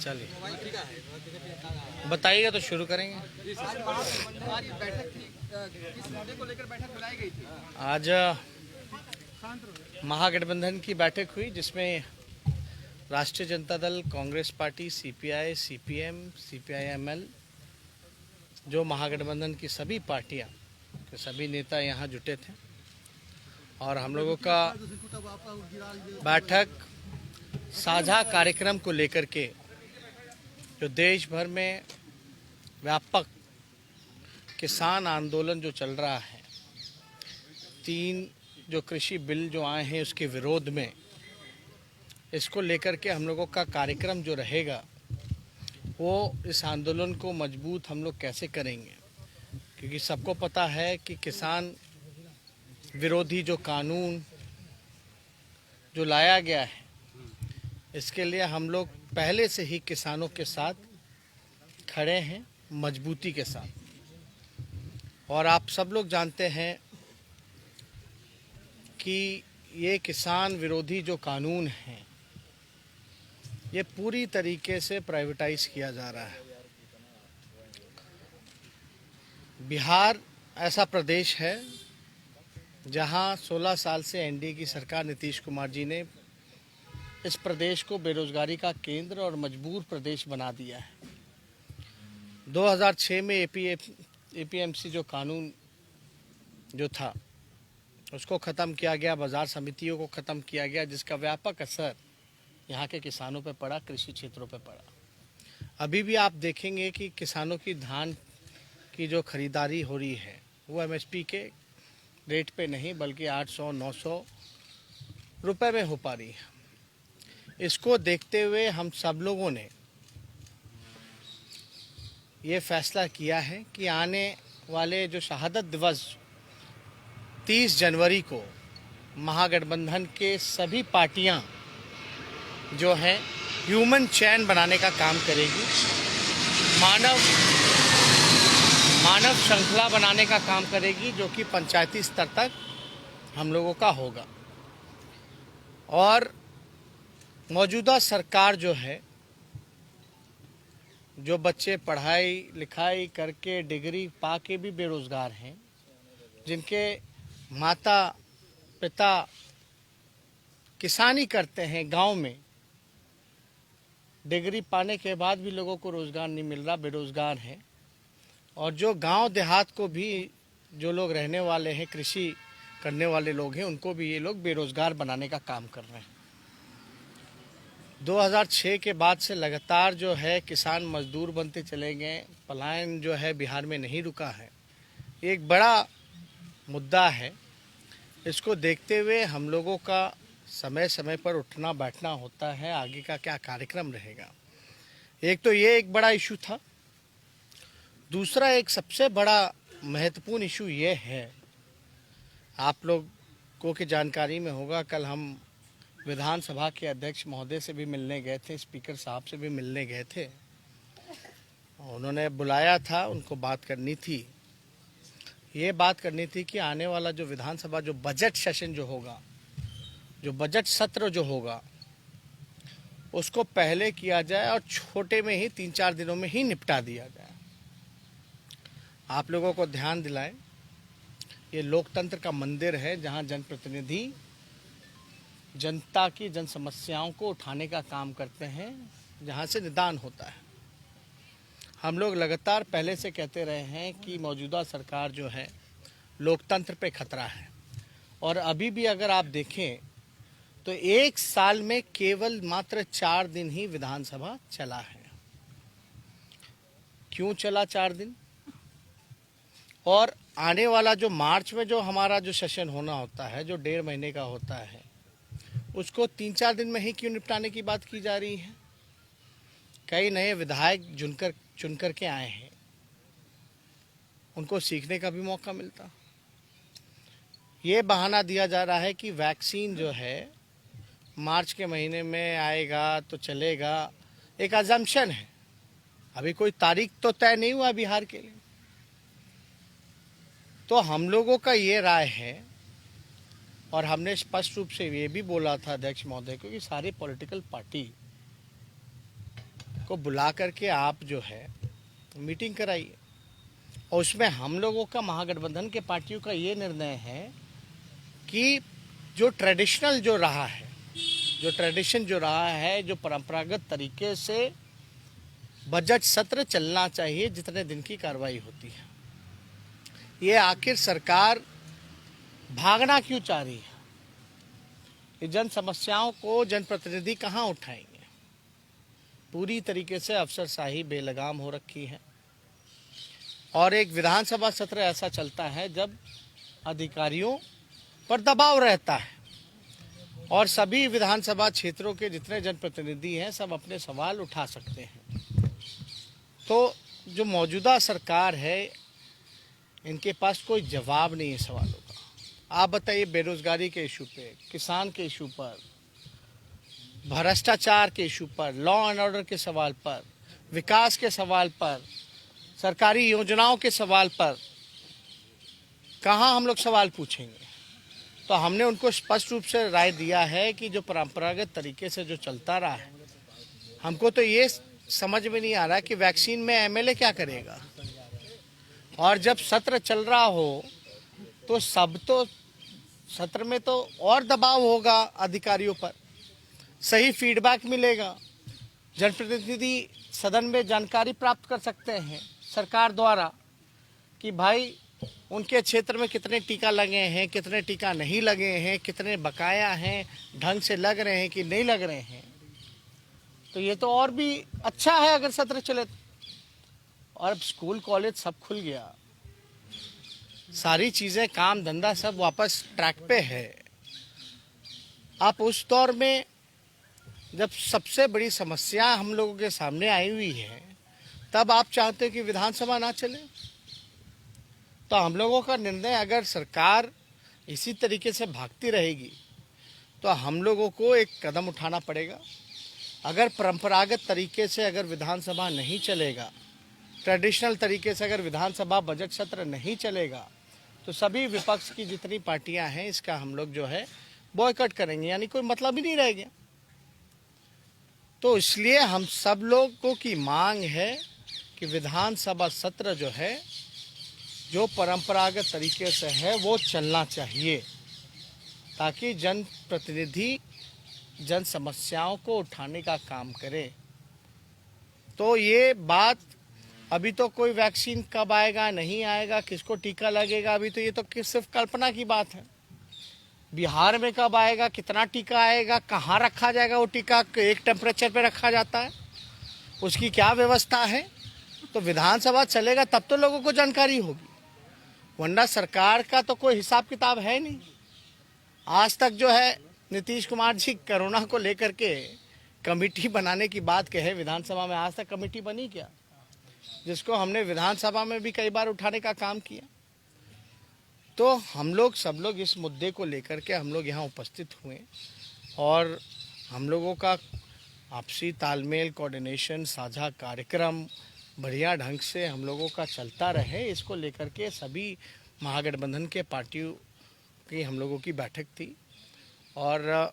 चलिए बताइएगा तो शुरू करेंगे। किस मुद्दे को लेकर बैठक बुलाई गई थी? आज महागठबंधन की बैठक हुई जिसमें राष्ट्रीय Janata Dal, Congress party, CPI, CPM, CPI-ML, जो महागठबंधन की सभी पार्टियां के सभी नेता यहां जुटे थे और हम लोगों का बैठक साझा कार्यक्रम को लेकर के जो देश भर में व्यापक किसान आंदोलन जो चल रहा है, 3 जो कृषि बिल जो आए हैं उसके विरोध में, इसको लेकर के हम लोगों का कार्यक्रम जो रहेगा वो इस आंदोलन को मजबूत हम लोग कैसे करेंगे, क्योंकि सबको पता है कि किसान विरोधी जो कानून जो लाया गया है इसके लिए हम लोग पहले से ही किसानों के साथ खड़े हैं, मजबूती के साथ। और आप सब लोग जानते हैं कि ये किसान विरोधी जो कानून है ये पूरी तरीके से प्राइवेटाइज किया जा रहा है। बिहार ऐसा प्रदेश है जहां 16 साल से एनडीए की सरकार नीतीश कुमार जी ने इस प्रदेश को बेरोजगारी का केंद्र और मजबूर प्रदेश बना दिया है। 2006 में एपीएमसी जो कानून जो था उसको ख़त्म किया गया, बाज़ार समितियों को ख़त्म किया गया, जिसका व्यापक असर यहाँ के किसानों पे पड़ा, कृषि क्षेत्रों पे पड़ा। अभी भी आप देखेंगे कि किसानों की धान की जो खरीदारी हो रही है वो एमएसपी के रेट पे नहीं बल्कि 800-900 रुपए में हो पा रही है। इसको देखते हुए हम सब लोगों ने ये फैसला किया है कि आने वाले जो शहादत दिवस 30 जनवरी को महागठबंधन के सभी पार्टियां जो हैं ह्यूमन चैन बनाने का काम करेगी, मानव श्रृंखला बनाने का काम करेगी, जो कि पंचायती स्तर तक हम लोगों का होगा। और मौजूदा सरकार जो है, जो बच्चे पढ़ाई लिखाई करके डिग्री पा के भी बेरोजगार हैं, जिनके माता पिता किसानी करते हैं गांव में, डिग्री पाने के बाद भी लोगों को रोज़गार नहीं मिल रहा, बेरोज़गार हैं। और जो गांव देहात को भी जो लोग रहने वाले हैं, कृषि करने वाले लोग हैं, उनको भी ये लोग बेरोज़गार बनाने का काम कर रहे हैं। 2006 के बाद से लगातार जो है किसान मजदूर बनते चले गए, पलायन जो है बिहार में नहीं रुका है, एक बड़ा मुद्दा है। इसको देखते हुए हम लोगों का समय समय पर उठना बैठना होता है, आगे का क्या कार्यक्रम रहेगा। एक तो ये एक बड़ा इशू था। दूसरा एक सबसे बड़ा महत्वपूर्ण इशू ये है, आप लोगों की जानकारी में होगा, कल हम विधानसभा के अध्यक्ष महोदय से भी मिलने गए थे, स्पीकर साहब से भी मिलने गए थे। उन्होंने बुलाया था, उनको बात करनी थी। ये बात करनी थी कि आने वाला जो विधानसभा जो बजट सेशन जो होगा, जो बजट सत्र जो होगा, उसको पहले किया जाए और छोटे में ही 3-4 दिनों में ही निपटा दिया जाए। आप लोगों को ध्यान दिलाएं, ये लोकतंत्र का मंदिर है जहां जनप्रतिनिधि जनता की जन समस्याओं को उठाने का काम करते हैं, जहां से निदान होता है। हम लोग लगातार पहले से कहते रहे हैं कि मौजूदा सरकार जो है लोकतंत्र पे खतरा है। और अभी भी अगर आप देखें तो 1 साल में केवल मात्र 4 दिन ही विधानसभा चला है। क्यों चला 4 दिन? और आने वाला जो मार्च में जो हमारा जो सेशन होना होता है, जो 1.5 महीने का होता है, उसको 3-4 दिन में ही क्यों निपटाने की बात की जा रही है? कई नए विधायक चुनकर के आए हैं, उनको सीखने का भी मौका मिलता। ये बहाना दिया जा रहा है कि वैक्सीन जो है मार्च के महीने में आएगा तो चलेगा, एक अजम्पशन है। अभी कोई तारीख तो तय नहीं हुआ बिहार के लिए। तो हम लोगों का ये राय है, और हमने स्पष्ट रूप से ये भी बोला था अध्यक्ष महोदय को कि सारे पॉलिटिकल पार्टी को बुला करके आप जो है मीटिंग कराइए। और उसमें हम लोगों का, महागठबंधन के पार्टियों का ये निर्णय है कि जो ट्रेडिशनल जो रहा है, जो ट्रेडिशन जो रहा है, जो परंपरागत तरीके से बजट सत्र चलना चाहिए जितने दिन की कार्रवाई होती है। ये आखिर सरकार भागना क्यों चाह रही है? ये जन समस्याओं को जनप्रतिनिधि कहाँ उठाएंगे? पूरी तरीके से अफसरशाही बेलगाम हो रखी है। और एक विधानसभा सत्र ऐसा चलता है जब अधिकारियों पर दबाव रहता है और सभी विधानसभा क्षेत्रों के जितने जनप्रतिनिधि हैं सब अपने सवाल उठा सकते हैं। तो जो मौजूदा सरकार है, इनके पास कोई जवाब नहीं है सवालों का। आप बताइए, बेरोजगारी के इशू पे, किसान के इशू पर, भ्रष्टाचार के इशू पर, लॉ एंड ऑर्डर के सवाल पर, विकास के सवाल पर, सरकारी योजनाओं के सवाल पर कहाँ हम लोग सवाल पूछेंगे? तो हमने उनको स्पष्ट रूप से राय दिया है कि जो परंपरागत तरीके से जो चलता रहा है, हमको तो ये समझ में नहीं आ रहा कि वैक्सीन में एमएलए क्या करेगा। और जब सत्र चल रहा हो तो सत्र में तो और दबाव होगा अधिकारियों पर, सही फीडबैक मिलेगा, जनप्रतिनिधि सदन में जानकारी प्राप्त कर सकते हैं सरकार द्वारा कि भाई उनके क्षेत्र में कितने टीका लगे हैं, कितने टीका नहीं लगे हैं, कितने बकाया हैं, ढंग से लग रहे हैं कि नहीं लग रहे हैं। तो ये तो और भी अच्छा है अगर सत्र चले तो। और अब स्कूल कॉलेज सब खुल गया, सारी चीज़ें, काम धंधा सब वापस ट्रैक पे है। आप उस दौर में जब सबसे बड़ी समस्या हम लोगों के सामने आई हुई है, तब आप चाहते हो कि विधानसभा ना चले। तो हम लोगों का निर्णय, अगर सरकार इसी तरीके से भागती रहेगी तो हम लोगों को एक कदम उठाना पड़ेगा। अगर परंपरागत तरीके से अगर विधानसभा नहीं चलेगा, ट्रेडिशनल तरीके से अगर विधानसभा बजट सत्र नहीं चलेगा, तो सभी विपक्ष की जितनी पार्टियां हैं इसका हम लोग जो है बॉयकॉट करेंगे, यानी कोई मतलब ही नहीं रह गया। तो इसलिए हम सब लोगों की मांग है कि विधानसभा सत्र जो है, जो परंपरागत तरीके से है वो चलना चाहिए, ताकि जनप्रतिनिधि जन समस्याओं को उठाने का काम करे। तो ये बात, अभी तो कोई वैक्सीन कब आएगा, नहीं आएगा, किसको टीका लगेगा, अभी तो ये तो सिर्फ कल्पना की बात है। बिहार में कब आएगा, कितना टीका आएगा, कहाँ रखा जाएगा वो टीका, एक टेम्परेचर पे रखा जाता है, उसकी क्या व्यवस्था है। तो विधानसभा चलेगा तब तो लोगों को जानकारी होगी, वरना सरकार का तो कोई हिसाब किताब है नहीं। आज तक जो है नीतीश कुमार जी कोरोना को लेकर के कमेटी बनाने की बात कहे विधानसभा में, आज तक कमेटी बनी क्या? जिसको हमने विधानसभा में भी कई बार उठाने का काम किया। तो हम लोग सब लोग इस मुद्दे को लेकर के हम लोग यहाँ उपस्थित हुए और हम लोगों का आपसी तालमेल, कोऑर्डिनेशन, साझा कार्यक्रम बढ़िया ढंग से हम लोगों का चलता रहे, इसको लेकर के सभी महागठबंधन के पार्टियों की हम लोगों की बैठक थी। और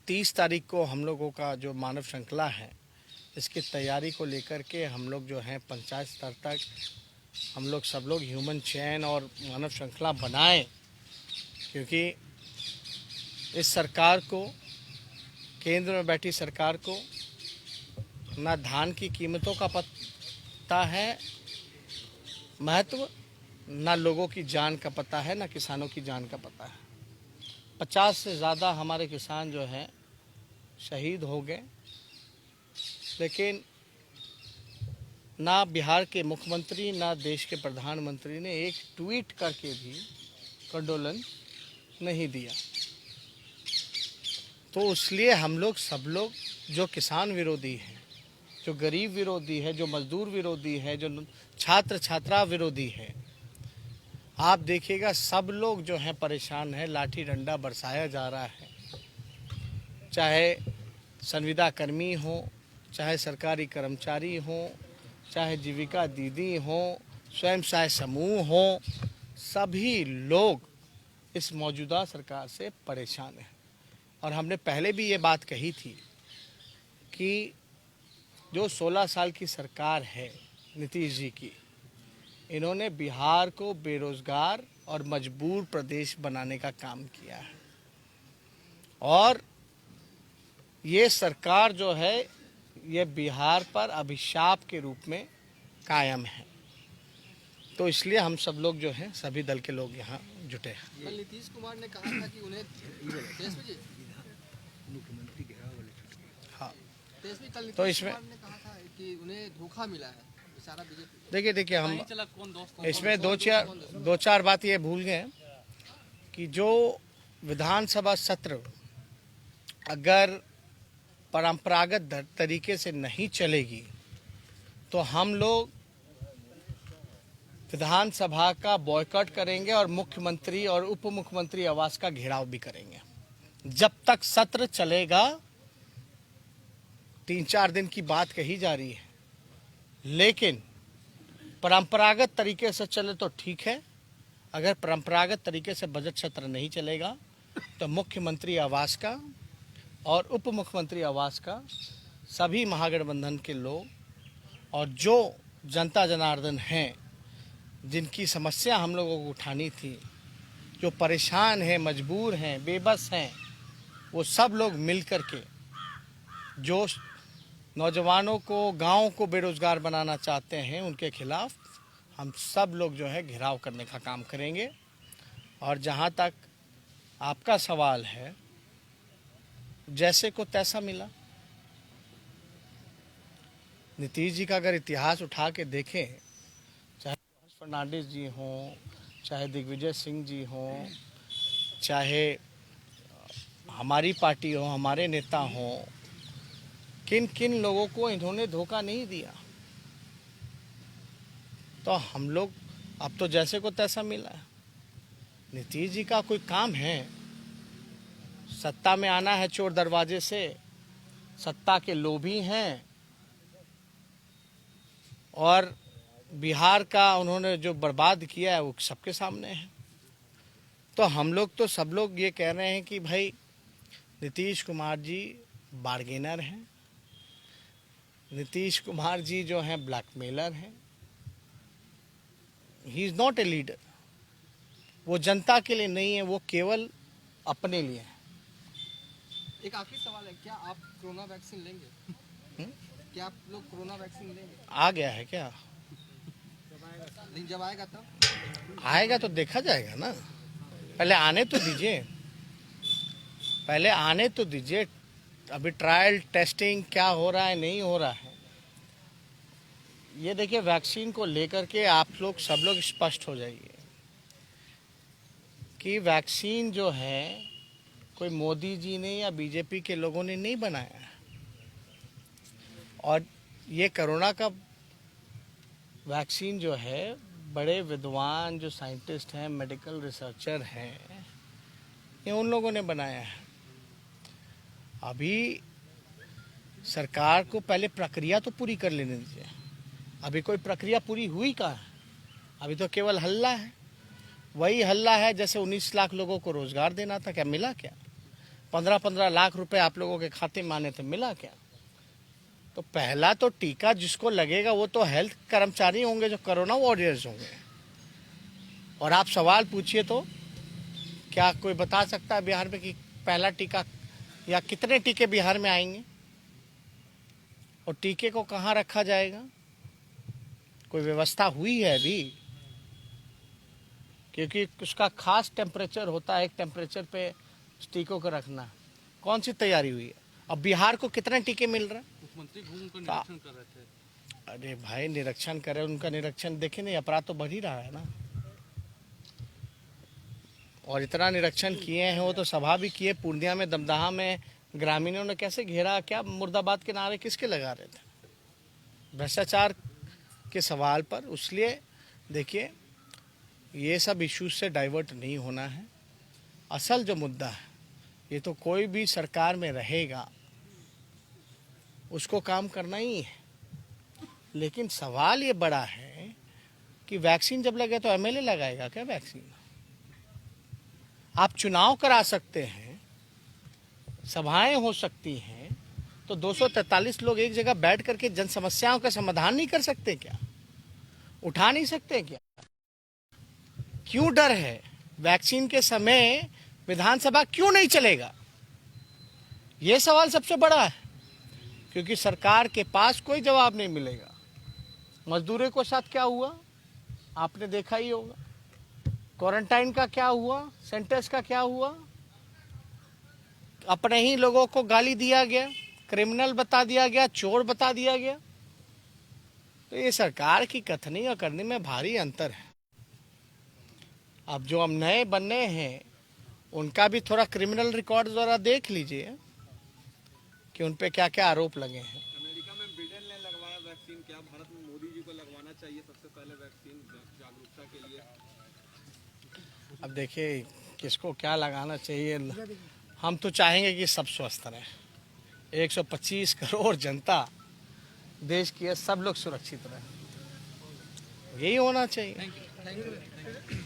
30 तारीख को हम लोगों का जो मानव श्रृंखला है, इसकी तैयारी को लेकर के हम लोग जो हैं पंचायत स्तर तक हम लोग सब लोग ह्यूमन चेन और मानव श्रृंखला बनाएं, क्योंकि इस सरकार को, केंद्र में बैठी सरकार को ना धान की कीमतों का पता है महत्व, ना लोगों की जान का पता है, ना किसानों की जान का पता है। 50 से ज़्यादा हमारे किसान जो हैं शहीद हो गए, लेकिन ना बिहार के मुख्यमंत्री, ना देश के प्रधानमंत्री ने एक ट्वीट करके भी कंडोलेंस नहीं दिया। तो इसलिए हम लोग सब लोग, जो किसान विरोधी हैं, जो गरीब विरोधी है, जो मजदूर विरोधी है, जो छात्र छात्रा विरोधी है, आप देखिएगा सब लोग जो हैं परेशान हैं। लाठी डंडा बरसाया जा रहा है, चाहे संविदा कर्मी हो, चाहे सरकारी कर्मचारी हो, चाहे जीविका दीदी हो, स्वयं सहायता समूह हो, सभी लोग इस मौजूदा सरकार से परेशान हैं। और हमने पहले भी ये बात कही थी कि जो 16 साल की सरकार है नीतीश जी की, इन्होंने बिहार को बेरोजगार और मजबूर प्रदेश बनाने का काम किया है। और ये सरकार जो है ये बिहार पर अभिशाप के रूप में कायम है। तो इसलिए हम सब लोग जो हैं, सभी दल के लोग यहाँ जुटे हैं। कल नीतीश कुमार ने कहा था कि उन्हें तेजस्वी जी हाँ, तेजस्वी कल तो नीतीश इसमें कुमार ने कहा था कि उन्हें धोखा मिला है सारा बीजेपी। देखिए हम इसमें दो चार बात ये भूल गए कि जो विधानसभा सत्र अगर परंपरागत तरीके से नहीं चलेगी तो हम लोग विधानसभा का बॉयकॉट करेंगे और मुख्यमंत्री और उप मुख्यमंत्री आवास का घेराव भी करेंगे। जब तक सत्र चलेगा, 3-4 दिन की बात कही जा रही है, लेकिन परंपरागत तरीके से चले तो ठीक है। अगर परंपरागत तरीके से बजट सत्र नहीं चलेगा तो मुख्यमंत्री आवास का और उप मुख्यमंत्री आवास का सभी महागठबंधन के लोग और जो जनता जनार्दन हैं, जिनकी समस्या हम लोगों को उठानी थी, जो परेशान हैं, मजबूर हैं, बेबस हैं, वो सब लोग मिल कर के जो नौजवानों को, गांव को बेरोजगार बनाना चाहते हैं, उनके खिलाफ हम सब लोग जो है घेराव करने का काम करेंगे। और जहां तक आपका सवाल है, जैसे को तैसा मिला। नीतीश जी का अगर इतिहास उठा के देखें, चाहे फर्नांडिस जी हों, चाहे दिग्विजय सिंह जी हों, चाहे हमारी पार्टी हो, हमारे नेता हों, किन किन लोगों को इन्होंने धोखा नहीं दिया। तो हम लोग अब तो जैसे को तैसा मिला है। नीतीश जी का कोई काम है, सत्ता में आना है चोर दरवाजे से, सत्ता के लोभी हैं और बिहार का उन्होंने जो बर्बाद किया है वो सबके सामने है। तो हम लोग तो सब लोग ये कह रहे हैं कि भाई नीतीश कुमार जी बार्गेनर हैं, नीतीश कुमार जी जो हैं ब्लैकमेलर हैं। He is not a leader. वो जनता के लिए नहीं है, वो केवल अपने लिए है। एक आखिरी सवाल है, क्या आप कोरोना वैक्सीन लेंगे? क्या आप लोग कोरोना वैक्सीन लेंगे? आ गया है क्या? नहीं, जब आएगा तब आएगा तो देखा जाएगा ना। पहले आने तो दीजिए, पहले आने तो दीजिए। अभी ट्रायल टेस्टिंग क्या हो रहा है, नहीं हो रहा है, ये देखिए। वैक्सीन को लेकर के आप लोग सब लोग स्पष्ट हो जाइए कि वैक्सीन जो है कोई मोदी जी ने या बीजेपी के लोगों ने नहीं बनाया है। और ये कोरोना का वैक्सीन जो है बड़े विद्वान जो साइंटिस्ट हैं, मेडिकल रिसर्चर हैं, ये उन लोगों ने बनाया है। अभी सरकार को पहले प्रक्रिया तो पूरी कर लेने दीजिए। अभी कोई प्रक्रिया पूरी हुई कहाँ है? अभी तो केवल हल्ला है। वही हल्ला है जैसे 19 लाख लोगों को रोजगार देना था, क्या मिला? क्या 15-15 लाख रुपए आप लोगों के खाते में आने थे, मिला क्या? तो पहला तो टीका जिसको लगेगा वो तो हेल्थ कर्मचारी होंगे, जो कोरोना वॉरियर्स होंगे। और आप सवाल पूछिए तो क्या कोई बता सकता है बिहार में कि पहला टीका या कितने टीके बिहार में आएंगे और टीके को कहाँ रखा जाएगा? कोई व्यवस्था हुई है अभी? क्योंकि उसका खास टेम्परेचर होता है, एक टेम्परेचर पे टीकों को रखना। कौन सी तैयारी हुई है? अब बिहार को कितने टीके मिल रहे हैं? मुख्यमंत्री घूम कर निरीक्षण कर रहे थे। अरे भाई, निरीक्षण करे, उनका निरीक्षण देखे नहीं, अपराध तो बढ़ ही रहा है ना। और इतना निरीक्षण किए हैं, वो तो सभा भी किए। पूर्णिया में, दमदहा में ग्रामीणों ने कैसे घेरा, क्या मुर्दाबाद के नारे किसके लगा रहे थे? भ्रष्टाचार के सवाल पर। इसलिए देखिए, ये सब इश्यूज से डाइवर्ट नहीं होना है। असल जो मुद्दा है, ये तो कोई भी सरकार में रहेगा उसको काम करना ही है। लेकिन सवाल ये बड़ा है कि वैक्सीन जब लगे तो एमएलए लगाएगा क्या वैक्सीन? आप चुनाव करा सकते हैं, सभाएं हो सकती हैं, तो 243 लोग एक जगह बैठ करके जन समस्याओं का समाधान नहीं कर सकते क्या? उठा नहीं सकते क्या? क्यों डर है? वैक्सीन के समय विधानसभा क्यों नहीं चलेगा? यह सवाल सबसे बड़ा है, क्योंकि सरकार के पास कोई जवाब नहीं मिलेगा। मजदूरों के साथ क्या हुआ आपने देखा ही होगा। क्वारंटाइन का क्या हुआ, सेंटर्स का क्या हुआ, अपने ही लोगों को गाली दिया गया, क्रिमिनल बता दिया गया, चोर बता दिया गया। तो ये सरकार की कथनी और करनी में भारी अंतर है। अब जो हम नए बनने हैं उनका भी थोड़ा क्रिमिनल रिकॉर्ड जरा देख लीजिए कि उन पे क्या क्या आरोप लगे हैं। अमेरिका में बिडेन ने लगवाया वैक्सीन, क्या भारत में मोदी जी को लगवाना चाहिए सबसे पहले वैक्सीन जागरूकता के लिए? अब देखिए किसको क्या लगाना चाहिए, हम तो चाहेंगे कि सब स्वस्थ रहें। 125 करोड़ जनता देश की है, सब लोग सुरक्षित रहें, यही होना चाहिए। Thank you.